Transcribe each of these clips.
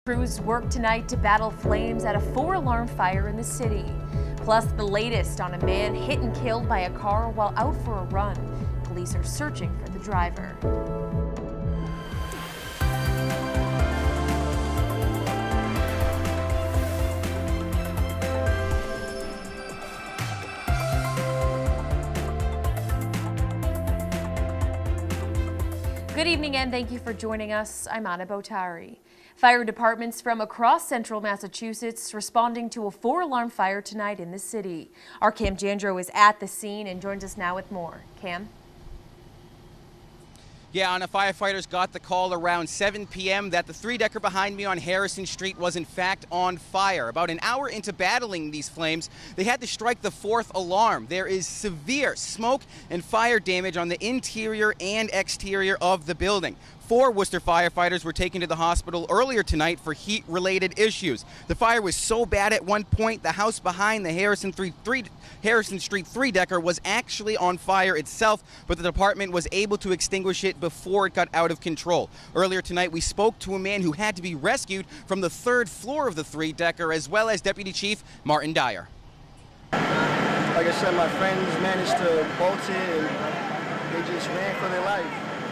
Crews work tonight to battle flames at a 4-alarm fire in the city. Plus, the latest on a man hit and killed by a car while out for a run. Police are searching for the driver. Good evening and thank you for joining us. I'm Anna Botari. Fire departments from across central Massachusetts responding to a 4-alarm fire tonight in the city. Our Cam Jandro is at the scene and joins us now with more. Cam? Yeah, Anna, firefighters got the call around 7 p.m. that the 3-decker behind me on Harrison Street was in fact on fire. About an hour into battling these flames, they had to strike the 4th alarm. There is severe smoke and fire damage on the interior and exterior of the building. 4 Worcester firefighters were taken to the hospital earlier tonight for heat-related issues. The fire was so bad at one point, the house behind the Harrison Street 3-decker was actually on fire itself, but the department was able to extinguish it before it got out of control. Earlier tonight, we spoke to a man who had to be rescued from the 3rd floor of the 3-decker, as well as Deputy Chief Martin Dyer. Like I said, my friends managed to bolt it and they just ran for their life.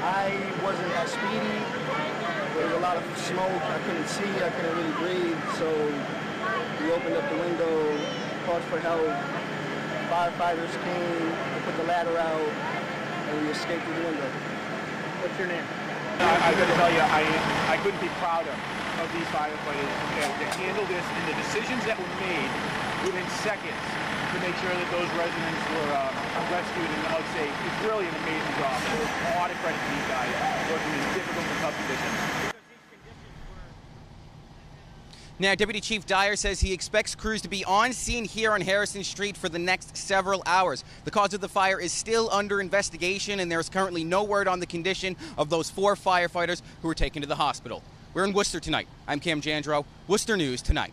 I wasn't as speedy. There was a lot of smoke. I couldn't see. I couldn't really breathe. So we opened up the window, called for help. Firefighters came, put the ladder out, and we escaped through the window. What's your name? I got to tell you, I couldn't be prouder of these firefighters to handle this and the decisions that were made within seconds to make sure that those residents were rescued and held safe. It's really an amazing job. A lot of credit to these guys working in difficult and tough conditions. Now, Deputy Chief Dyer says he expects crews to be on scene here on Harrison Street for the next several hours. The cause of the fire is still under investigation, and there is currently no word on the condition of those 4 firefighters who were taken to the hospital. We're in Worcester tonight. I'm Cam Jandro, Worcester News Tonight.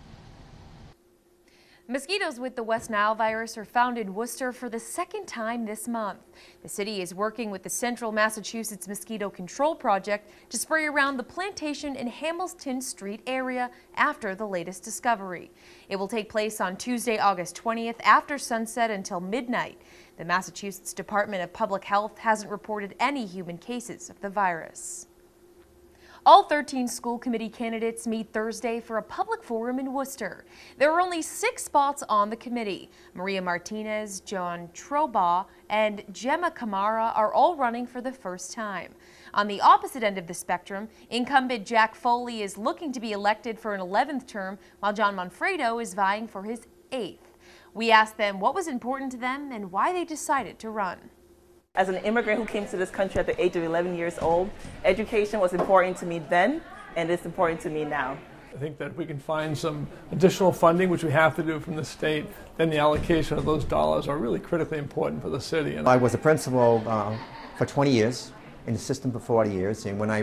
Mosquitoes with the West Nile virus are found in Worcester for the 2nd time this month. The city is working with the Central Massachusetts Mosquito Control Project to spray around the Plantation and Hamilton Street area after the latest discovery. It will take place on Tuesday, August 20th after sunset until midnight. The Massachusetts Department of Public Health hasn't reported any human cases of the virus. All 13 school committee candidates meet Thursday for a public forum in Worcester. There are only 6 spots on the committee. Maria Martinez, John Trobaugh, and Gemma Camara are all running for the first time. On the opposite end of the spectrum, incumbent Jack Foley is looking to be elected for an 11th term, while John Manfredo is vying for his 8th. We asked them what was important to them and why they decided to run. As an immigrant who came to this country at the age of 11 years old, education was important to me then, and it's important to me now. I think that if we can find some additional funding, which we have to do from the state, then the allocation of those dollars are really critically important for the city. I was a principal for 20 years, in the system for 40 years, and when I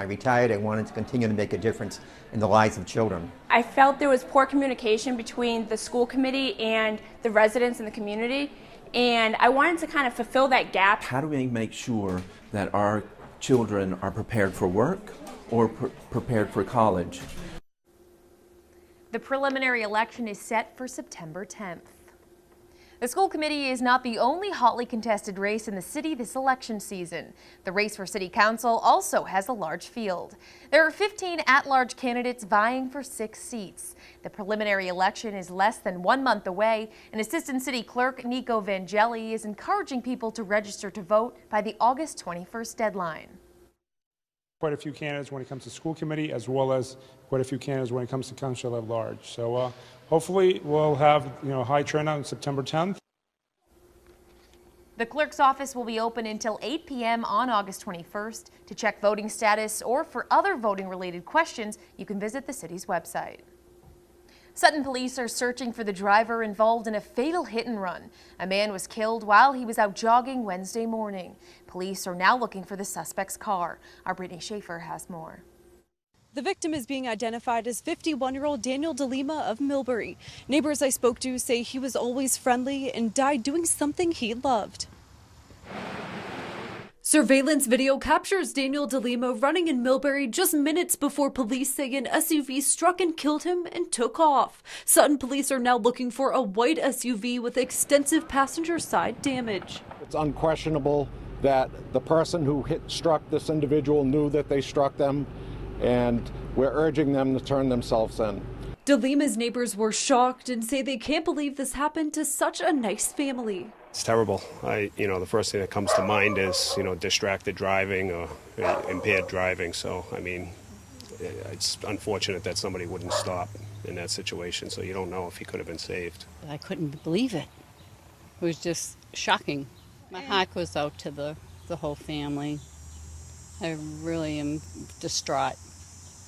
retired, I wanted to continue to make a difference in the lives of children. I felt there was poor communication between the school committee and the residents in the community. And I wanted to kind of fulfill that gap. How do we make sure that our children are prepared for work or prepared for college? The preliminary election is set for September 10th. The school committee is not the only hotly contested race in the city this election season. The race for city council also has a large field. There are 15 at-large candidates vying for 6 seats. The preliminary election is less than 1 month away, and Assistant City Clerk Nico Vangeli is encouraging people to register to vote by the August 21st deadline. Quite a few candidates when it comes to school committee, as well as quite a few candidates when it comes to council at large. So hopefully we'll have a high turnout on September 10th. The clerk's office will be open until 8 p.m. on August 21st. To check voting status or for other voting related questions, you can visit the city's website. Sutton police are searching for the driver involved in a fatal hit and run. A man was killed while he was out jogging Wednesday morning. Police are now looking for the suspect's car. Our Brittany SCHAEFER has more. The victim is being identified as 51-year-old Daniel DeLima of Millbury. Neighbors I spoke to say he was always friendly and died doing something he loved. Surveillance video captures Daniel DeLima running in Millbury just minutes before police say an SUV struck and killed him and took off. Sutton police are now looking for a white SUV with extensive passenger side damage. It's unquestionable that the person who struck this individual knew that they struck them, and we're urging them to turn themselves in. DeLima's neighbors were shocked and say they can't believe this happened to such a nice family. It's terrible. The first thing that comes to mind is, distracted driving or impaired driving. So, it's unfortunate that somebody wouldn't stop in that situation. So you don't know if he could have been saved. I couldn't believe it. It was just shocking. My heart goes out to the whole family. I really am distraught,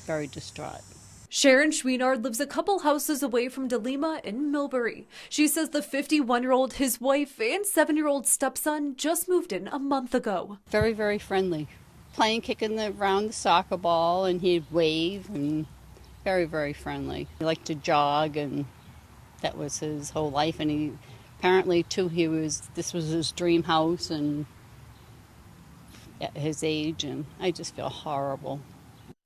very distraught. Sharon CHOUINARD lives a couple houses away from DeLima in Millbury. She says the 51-year-old, his wife, and 7-year-old stepson just moved in a month ago. Very, very friendly. Kicking around the soccer ball, and he'd wave, and very, very friendly. He liked to jog, and that was his whole life. And he apparently, too, this was his dream house, and at his age, and I just feel horrible.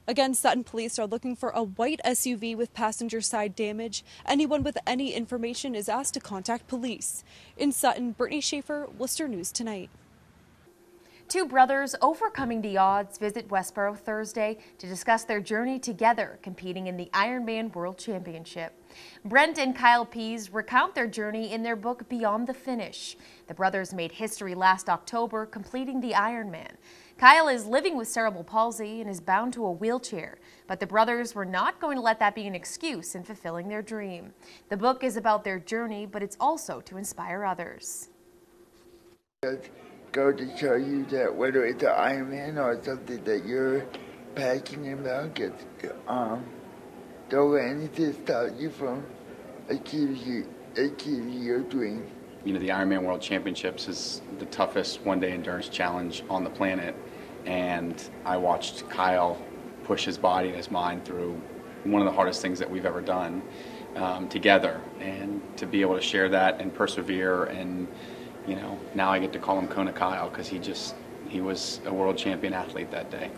Again, Sutton police are looking for a white SUV with passenger side damage. Anyone with any information is asked to contact police. In Sutton, Brittany SCHAEFER, Worcester News Tonight. Two brothers overcoming the odds visit Westboro Thursday to discuss their journey together competing in the Ironman World Championship. Brent and Kyle Pease recount their journey in their book Beyond the Finish. The brothers made history last October completing the Ironman. Kyle is living with cerebral palsy and is bound to a wheelchair, but the brothers were not going to let that be an excuse in fulfilling their dream. The book is about their journey, but it's also to inspire others. Go to show you that whether it's an Ironman or something that you're passionate about, don't let anything stop you from achieving your dream. The Ironman World Championships is the toughest one-day endurance challenge on the planet, and I watched Kyle push his body and his mind through one of the hardest things that we've ever done together, and to be able to share that and persevere, and now I get to call him Kona Kyle because he was a world champion athlete that day.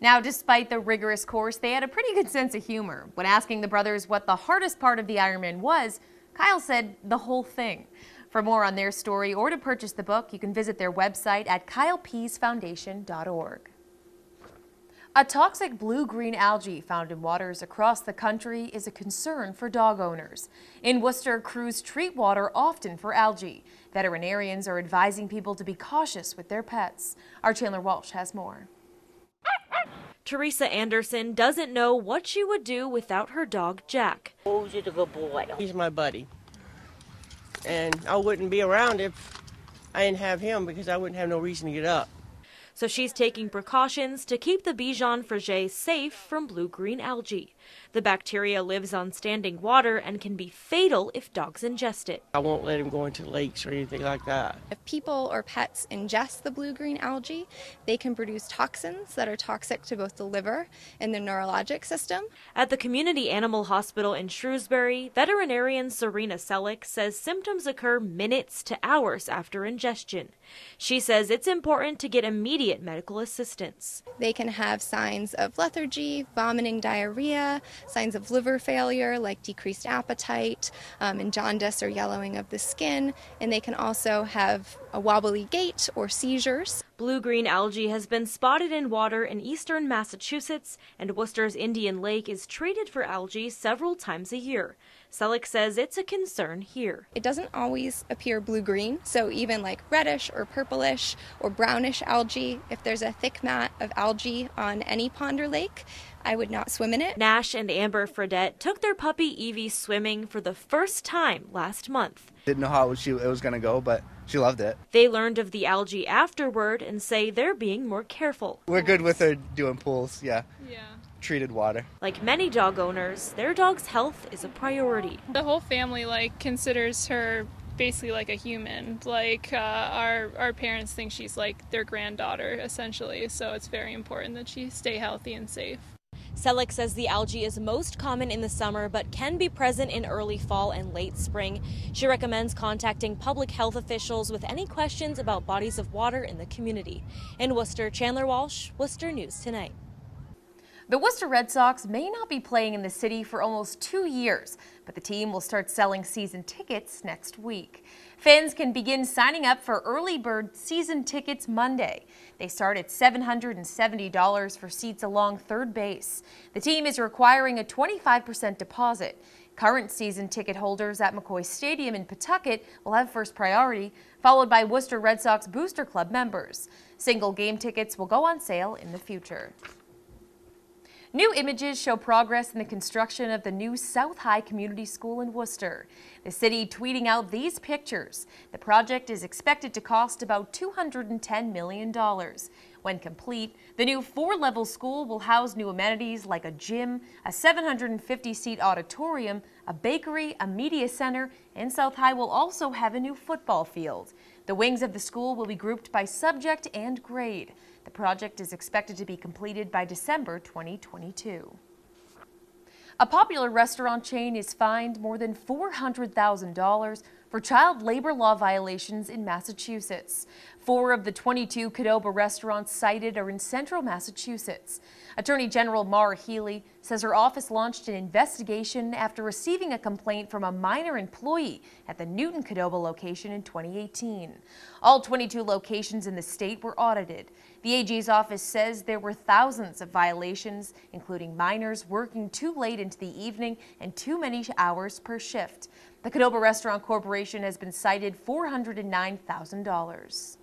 Now, despite the rigorous course, they had a pretty good sense of humor. When asking the brothers what the hardest part of the Ironman was, Kyle said the whole thing. For more on their story or to purchase the book, you can visit their website at kylepeasefoundation.org. A toxic blue-green algae found in waters across the country is a concern for dog owners. In Worcester, crews treat water often for algae. Veterinarians are advising people to be cautious with their pets. Our Chandler Walsh has more. Teresa Anderson doesn't know what she would do without her dog, Jack. Oh, he's a good boy. He's my buddy. And I wouldn't be around if I didn't have him because I wouldn't have no reason to get up. So she's taking precautions to keep the Bichon Frise safe from blue-green algae. The bacteria lives on standing water and can be fatal if dogs ingest it. I won't let him go into lakes or anything like that. If people or pets ingest the blue-green algae, they can produce toxins that are toxic to both the liver and the neurologic system. At the Community Animal Hospital in Shrewsbury, veterinarian Serena Selleck says symptoms occur minutes to hours after ingestion. She says it's important to get immediate medical assistance. They can have signs of lethargy, vomiting, diarrhea, signs of liver failure like decreased appetite, and jaundice or yellowing of the skin, and they can also have a wobbly gait or seizures. Blue-green algae has been spotted in water in eastern Massachusetts, and Worcester's Indian Lake is treated for algae several times a year. Selleck says it's a concern here. It doesn't always appear blue-green, so even like reddish or purplish or brownish algae, if there's a thick mat of algae on any pond or lake, I would not swim in it. Nash and Amber Fredette took their puppy Evie swimming for the first time last month. Didn't know how it was going to go, but she loved it. They learned of the algae afterward and say they're being more careful. We're good with her doing pools, yeah. Treated water. Like many dog owners, their dog's health is a priority. The whole family considers her basically like a human. Our parents think she's like their granddaughter essentially, so it's very important that she stay healthy and safe. Selleck says the algae is most common in the summer but can be present in early fall and late spring. She recommends contacting public health officials with any questions about bodies of water in the community. In Worcester, Chandler Walsh, Worcester News Tonight. The Worcester Red Sox may not be playing in the city for almost 2 years, but the team will start selling season tickets next week. Fans can begin signing up for early bird season tickets Monday. They start at $770 for seats along third base. The team is requiring a 25% deposit. Current season ticket holders at McCoy Stadium in Pawtucket will have first priority, followed by Worcester Red Sox Booster Club members. Single game tickets will go on sale in the future. New images show progress in the construction of the new South High Community School in Worcester. The city tweeting out these pictures. The project is expected to cost about $210 million. When complete, the new 4-level school will house new amenities like a gym, a 750-seat auditorium, a bakery, a media center, and South High will also have a new football field. The wings of the school will be grouped by subject and grade. The project is expected to be completed by December 2022. A popular restaurant chain is fined more than $400,000 for child labor law violations in Massachusetts. 4 of the 22 QDOBA restaurants cited are in central Massachusetts. Attorney General Maura Healey says her office launched an investigation after receiving a complaint from a minor employee at the Newton QDOBA location in 2018. All 22 locations in the state were audited. The AG's office says there were thousands of violations, including minors working too late into the evening and too many hours per shift. The QDOBA Restaurant Corporation has been cited $409,000.